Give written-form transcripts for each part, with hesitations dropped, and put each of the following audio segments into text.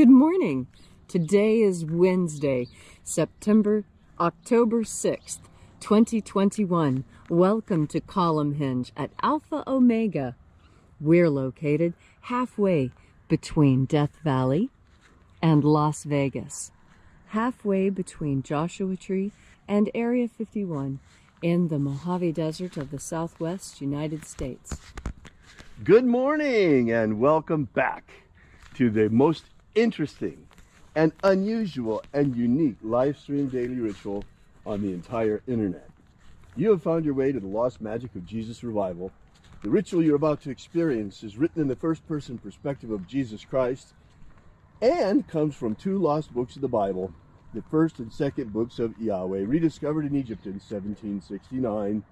Good morning. Today is Wednesday, October 6th, 2021. Welcome to Column Hinge at Alpha Omega. We're located halfway between Death Valley and Las Vegas, halfway between Joshua Tree and Area 51 in the Mojave Desert of the Southwest United States. Good morning and welcome back to the most interesting and unusual and unique live stream daily ritual on the entire internet. You have found your way to the lost magic of Jesus revival. The ritual you're about to experience is written in the first person perspective of Jesus Christ and comes from two lost books of the Bible, the first and second books of IAOE, rediscovered in Egypt in 1769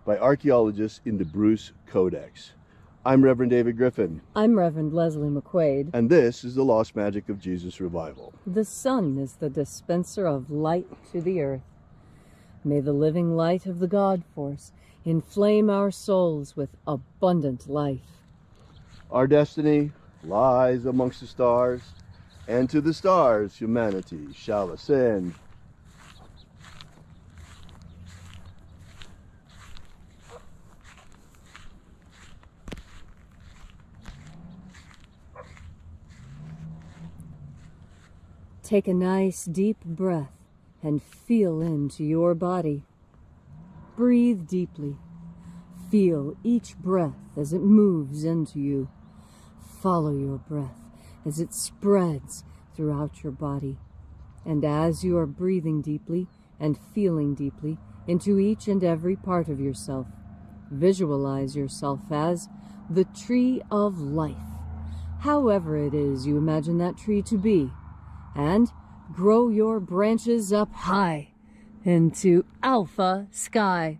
by archaeologists in the Bruce Codex. I'm Reverend David Griffin. I'm Reverend Leslie McQuade. And this is the lost magic of Jesus revival. The sun is the dispenser of light to the earth. May the living light of the God force inflame our souls with abundant life. Our destiny lies amongst the stars, and to the stars humanity shall ascend. Take a nice deep breath and feel into your body. Breathe deeply. Feel each breath as it moves into you. Follow your breath as it spreads throughout your body. And as you are breathing deeply and feeling deeply into each and every part of yourself, visualize yourself as the tree of life, however it is you imagine that tree to be, and grow your branches up high into alpha sky.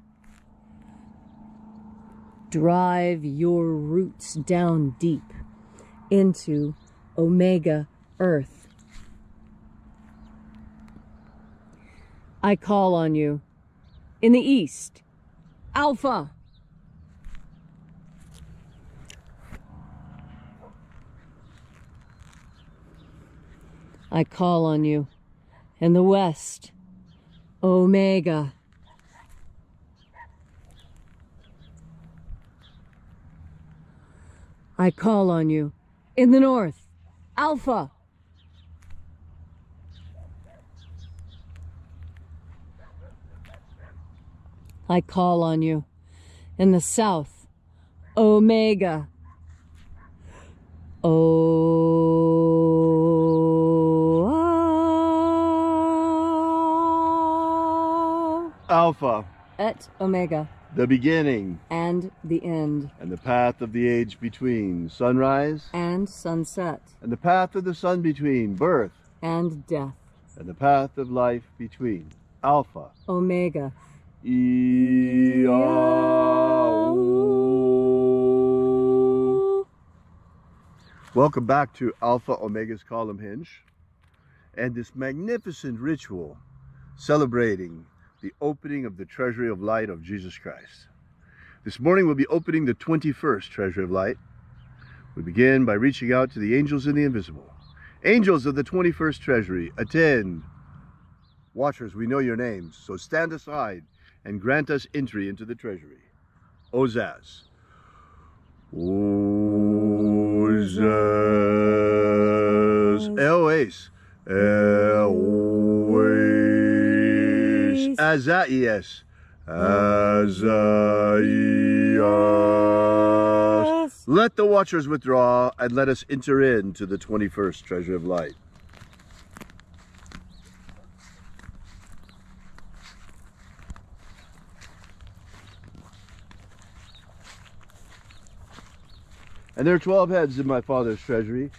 Drive your roots down deep into omega earth. I call on you in the east, alpha. I call on you in the west, omega. I call on you in the north, alpha. I call on you in the south, omega. Alpha, Et omega, the beginning and the end, and the path of the age between, sunrise and sunset, and the path of the sun between, birth and death, and the path of life between, Alpha, omega. IAOE. Welcome back to Alpha Omega's Column Hinge and this magnificent ritual celebrating the opening of the Treasury of Light of Jesus Christ. This morning we'll be opening the 21st Treasury of Light. We begin by reaching out to the angels in the invisible. Angels of the 21st Treasury, attend. Watchers, we know your names, so stand aside and grant us entry into the Treasury. Ozaz. Ozaz. Eoes. Eoes. Azaias. Azaias. Let the watchers withdraw and let us enter into the 21st Treasury of Light. And there are 12 heads in my Father's treasury,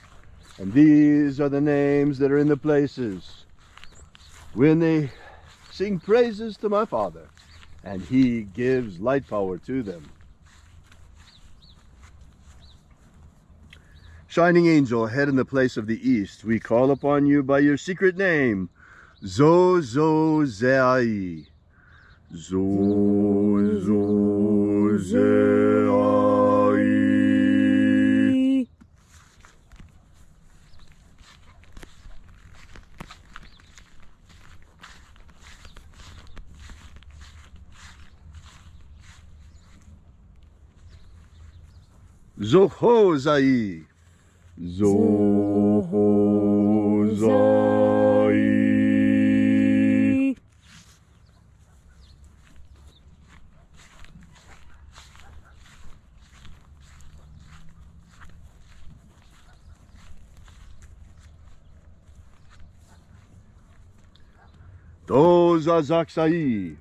and these are the names that are in the places when they sing praises to my Father, and He gives light power to them. Shining angel, head in the place of the east, we call upon you by your secret name, Zozozei. Zozozei. Zohozai. Zohozai. Dozazaksai.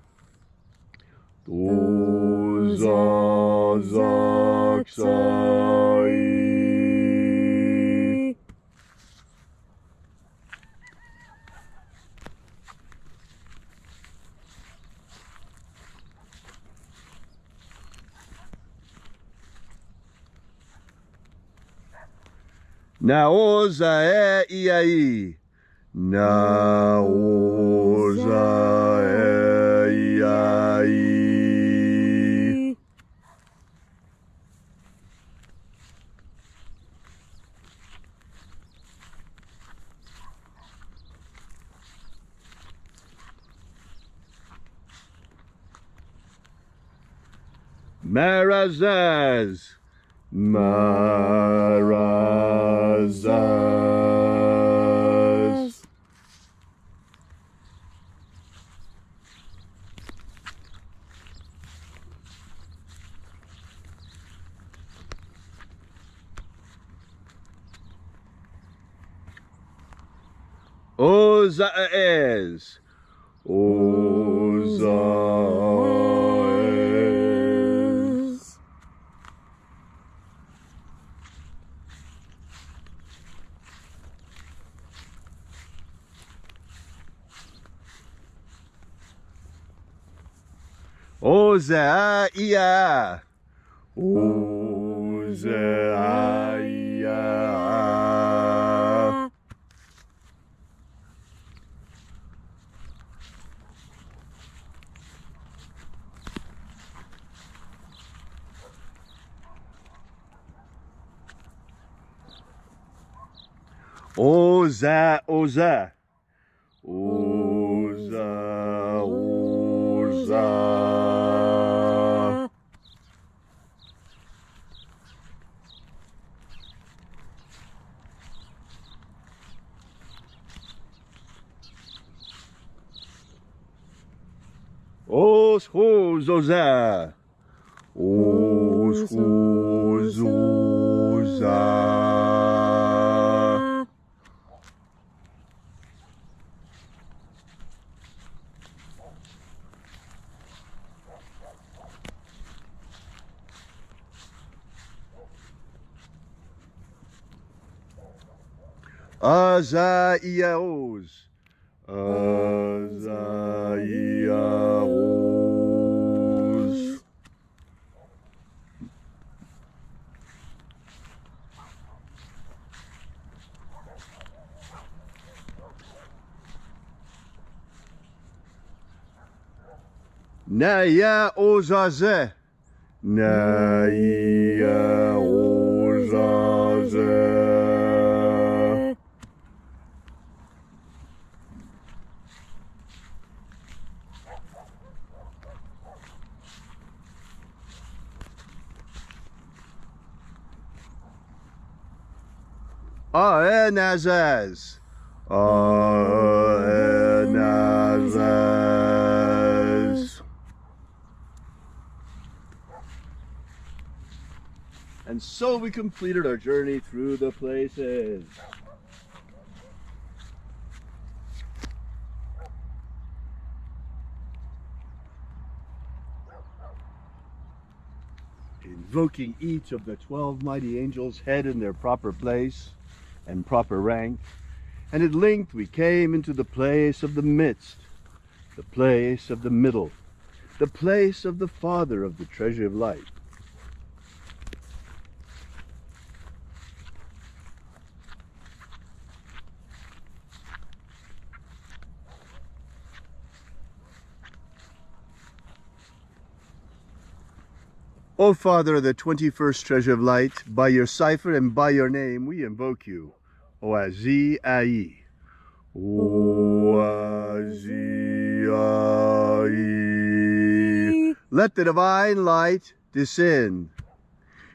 Dozazaksai. Naoza Iai. Naoza Iai. Marazaz. Marazaz. Ozaez. Ozaez. Ozaia. Ozaia. Oza, Oza. Oza, Oza. Os, hos, Oza. Os, hos, Oza. Azaiaos. Azaiaos. Naya ozaze. Naya ozaze. Aenazaz. Aenazaz. And so we completed our journey through the places. Invoking each of the 12 mighty angels' head in their proper place and proper rank, and at length we came into the place of the midst, the place of the middle, the place of the Father of the treasure of light. O Father of the 21st treasure of light, by your cipher and by your name we invoke you. Oazi Ai. Oazi Ai. Let the divine light descend.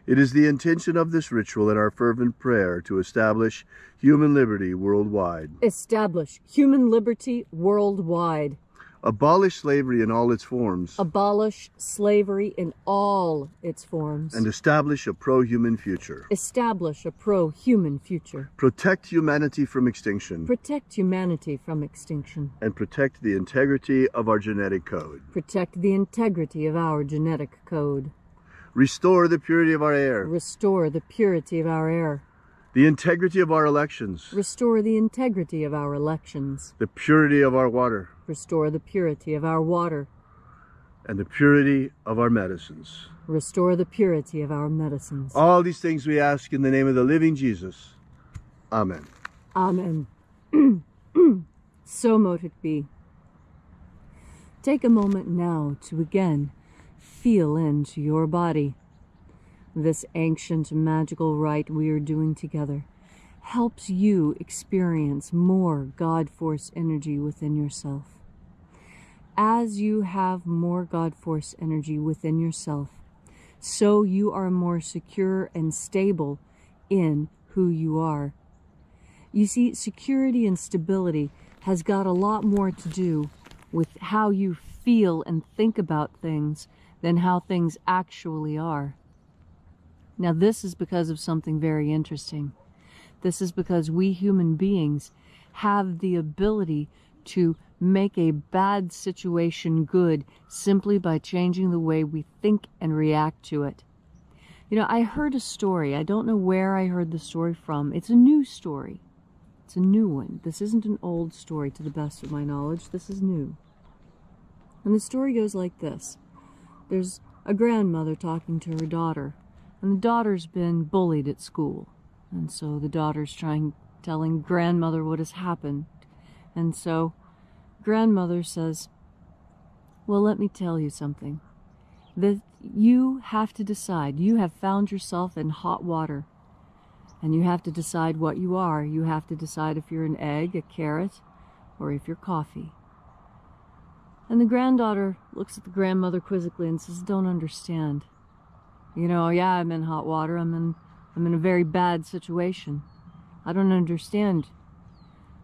It is the intention of this ritual and our fervent prayer to establish human liberty worldwide. Establish human liberty worldwide. Abolish slavery in all its forms. Abolish slavery in all its forms. And establish a pro-human future. Establish a pro-human future. Protect humanity from extinction. Protect humanity from extinction. And protect the integrity of our genetic code. Protect the integrity of our genetic code. Restore the purity of our air. Restore the purity of our air. The integrity of our elections. Restore the integrity of our elections. The purity of our water. Restore the purity of our water. And the purity of our medicines. Restore the purity of our medicines. All these things we ask in the name of the living Jesus. Amen. Amen. So mote it be. Take a moment now to again feel into your body. This ancient magical rite we are doing together helps you experience more God Force energy within yourself. As you have more God Force energy within yourself, so you are more secure and stable in who you are. You see, security and stability has got a lot more to do with how you feel and think about things than how things actually are. Now, this is because of something very interesting. This is because we human beings have the ability to make a bad situation good simply by changing the way we think and react to it. You know, I heard a story. I don't know where I heard the story from. It's a new story. It's a new one. This isn't an old story to the best of my knowledge. This is new. And the story goes like this. There's a grandmother talking to her daughter. And the daughter's been bullied at school. And so the daughter's telling grandmother what has happened. And so grandmother says, well, let me tell you something. That you have to decide. You have found yourself in hot water. And you have to decide what you are. You have to decide if you're an egg, a carrot, or if you're coffee. And the granddaughter looks at the grandmother quizzically and says, don't understand. You know, yeah, I'm in hot water. I'm in a very bad situation. I don't understand.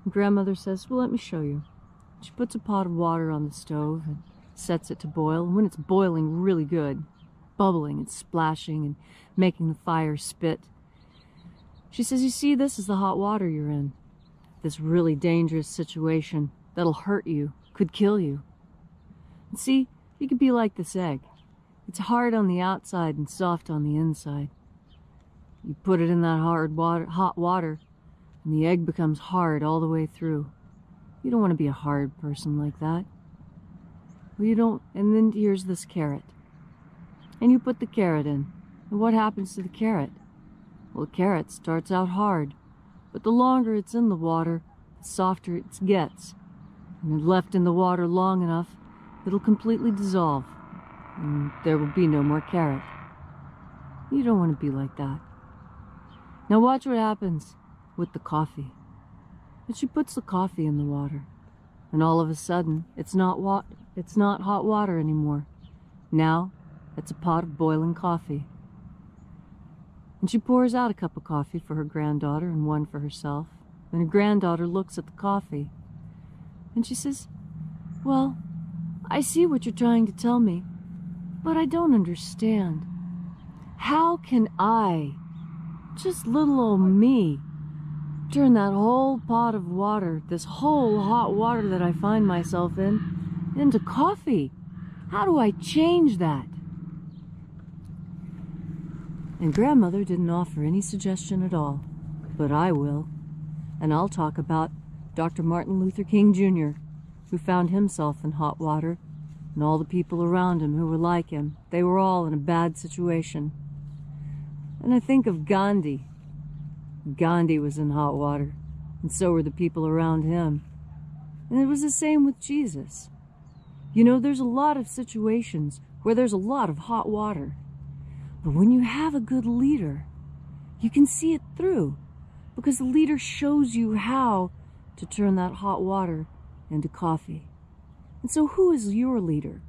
And grandmother says, well, let me show you. She puts a pot of water on the stove and sets it to boil. And when it's boiling really good, bubbling and splashing and making the fire spit, she says, you see, this is the hot water you're in. This really dangerous situation that'll hurt you, could kill you. And see, you could be like this egg. It's hard on the outside and soft on the inside. You put it in that hot water, and the egg becomes hard all the way through. You don't want to be a hard person like that. Well, you don't. And then here's this carrot. And you put the carrot in. And what happens to the carrot? Well, the carrot starts out hard, but the longer it's in the water, the softer it gets. And if left in the water long enough, it'll completely dissolve. And there will be no more carrot. You don't want to be like that. Now watch what happens with the coffee. And she puts the coffee in the water. And all of a sudden, it's not hot water anymore. Now, it's a pot of boiling coffee. And she pours out a cup of coffee for her granddaughter and one for herself. And her granddaughter looks at the coffee. And she says, well, I see what you're trying to tell me. But I don't understand. How can I, just little old me, turn that whole pot of water, this whole hot water that I find myself in, into coffee? How do I change that? And grandmother didn't offer any suggestion at all, but I will. And I'll talk about Dr. Martin Luther King Jr., who found himself in hot water, and all the people around him who were like him. They were all in a bad situation. And I think of Gandhi. Gandhi was in hot water, and so were the people around him. And it was the same with Jesus. You know, there's a lot of situations where there's a lot of hot water. But when you have a good leader, you can see it through, because the leader shows you how to turn that hot water into coffee. And so who is your leader?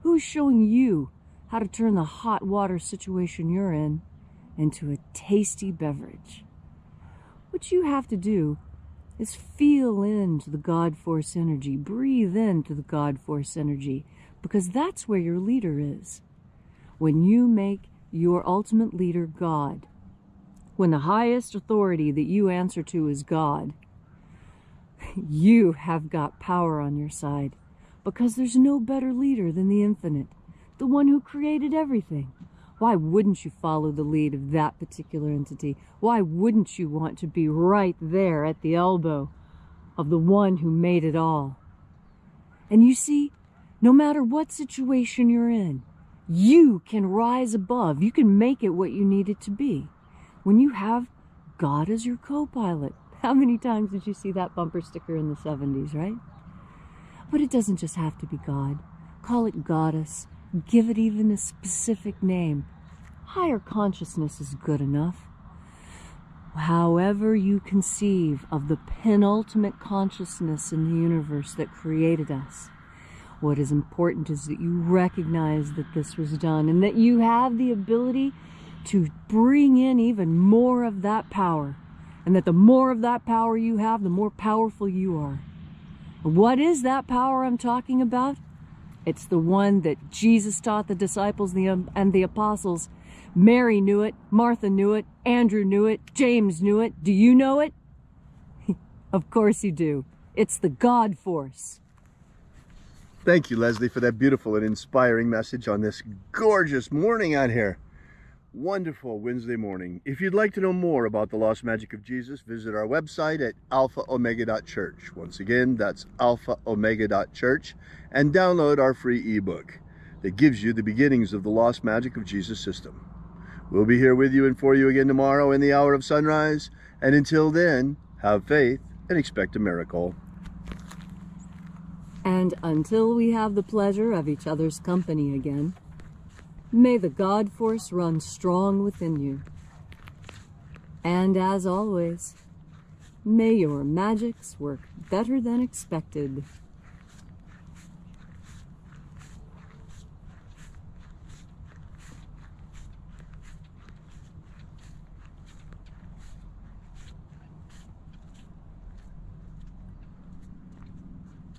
Who is showing you how to turn the hot water situation you're in into a tasty beverage. What you have to do is feel into the God Force energy, breathe into the God Force energy, because that's where your leader is. When you make your ultimate leader God, when the highest authority that you answer to is God, you have got power on your side, because there's no better leader than the infinite, the one who created everything. Why wouldn't you follow the lead of that particular entity? Why wouldn't you want to be right there at the elbow of the one who made it all? And you see, no matter what situation you're in, you can rise above. You can make it what you need it to be. When you have God as your co-pilot. How many times did you see that bumper sticker in the 70s, right? But it doesn't just have to be God. Call it goddess. Give it even a specific name. Higher consciousness is good enough. However you conceive of the penultimate consciousness in the universe that created us, what is important is that you recognize that this was done and that you have the ability to bring in even more of that power, and that the more of that power you have, the more powerful you are. What is that power I'm talking about? It's the one that Jesus taught the disciples and the apostles. Mary knew it, Martha knew it, Andrew knew it, James knew it. Do you know it? Of course you do. It's the God Force. Thank you, Leslie, for that beautiful and inspiring message on this gorgeous morning out here. Wonderful Wednesday morning. If you'd like to know more about the lost magic of Jesus, visit our website at alphaomega.church. Once again, that's alphaomega.church, and download our free ebook that gives you the beginnings of the lost magic of Jesus system. We'll be here with you and for you again tomorrow in the hour of sunrise. And until then, have faith and expect a miracle. And until we have the pleasure of each other's company again, may the God Force run strong within you. And as always, may your magics work better than expected.